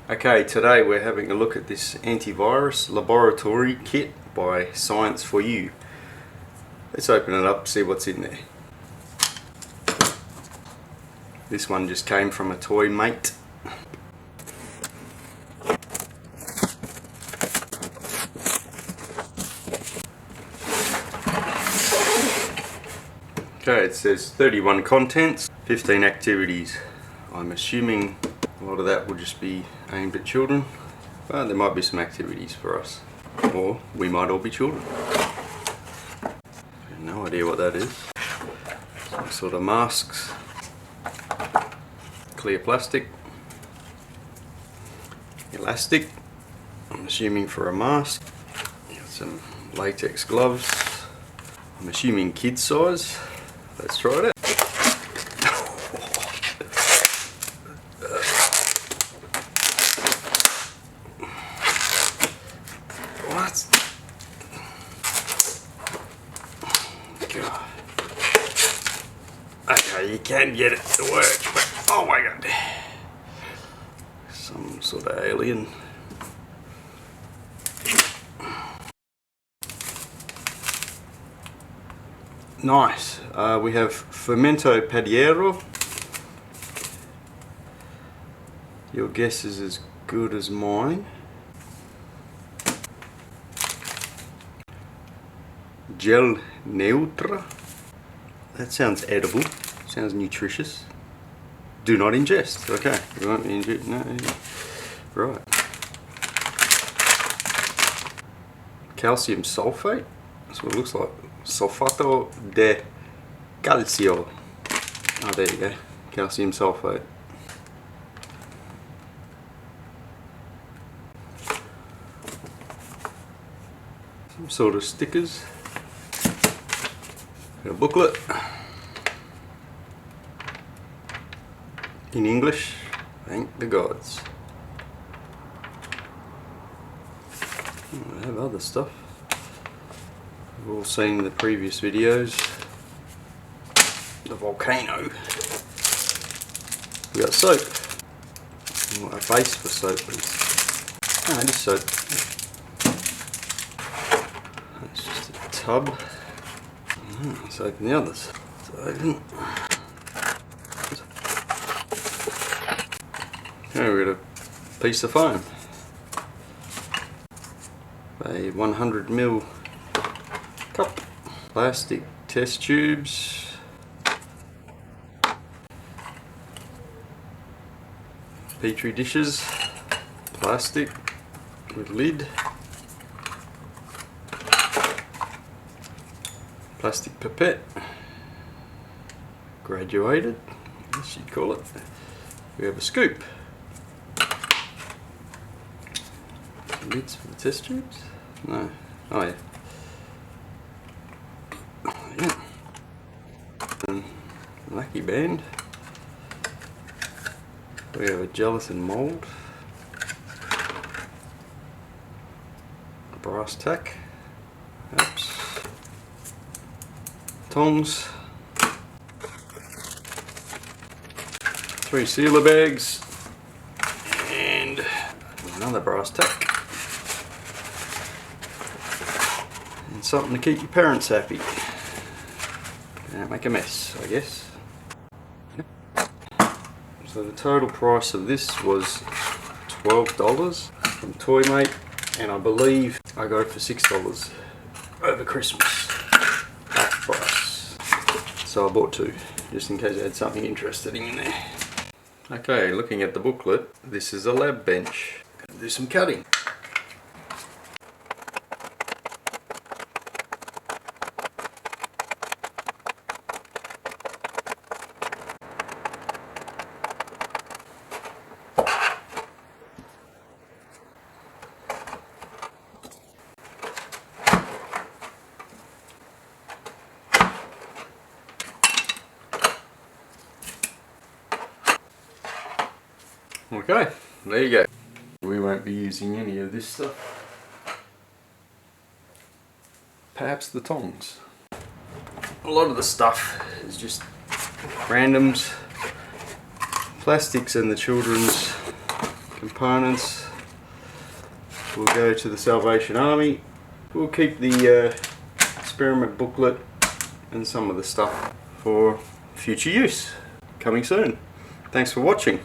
Okay, today we're having a look at this Antivirus Laboratory kit by Science for You. Let's open it up, see what's in there. This one just came from a toy mate. Okay, it says 31 contents, 15 activities. I'm assuming a lot of that will just be aimed at children, but there might be some activities for us. Or we might all be children. No idea what that is. Some sort of masks. Clear plastic. Elastic. I'm assuming for a mask. Got some latex gloves. I'm assuming kid size. Let's try it out. What? God. Okay, you can get it to work, but oh my god. Some sort of alien. Nice. We have Fermento Padiero. Your guess is as good as mine. Gel Neutra. That sounds edible. Sounds nutritious. Do not ingest. Okay. You won't ingest. No. Right. Calcium sulfate. That's what it looks like. Sulfato de calcio. Oh, there you go. Calcium sulfate. Some sort of stickers. A booklet in English, thank the gods. I have other stuff. We've all seen the previous videos. The volcano. We got soap. What a base for soap is. No, just soap. That's just a tub. Let's open the others. Let's open. Okay, we've got a piece of foam. A 100ml cup. Plastic test tubes. Petri dishes. Plastic with lid. Plastic pipette, graduated, I guess you'd call it. We have a scoop. Lids for the test tubes? No. Oh yeah. Yeah. And lucky band. We have a gelatin mold. A brass tack. Oops. Tongs, 3 sealer bags, and another brass tack, and something to keep your parents happy. Don't make a mess, I guess. So the total price of this was $12 from Toymate, and I believe I got it for $6 over Christmas. Half price. So I bought 2, just in case I had something interesting in there. Okay, looking at the booklet, this is a lab bench. Gonna do some cutting. Okay, there you go. We won't be using any of this stuff. Perhaps the tongs. A lot of the stuff is just randoms, plastics and the children's components will go to the Salvation Army. We'll keep the experiment booklet and some of the stuff for future use. Coming soon. Thanks for watching.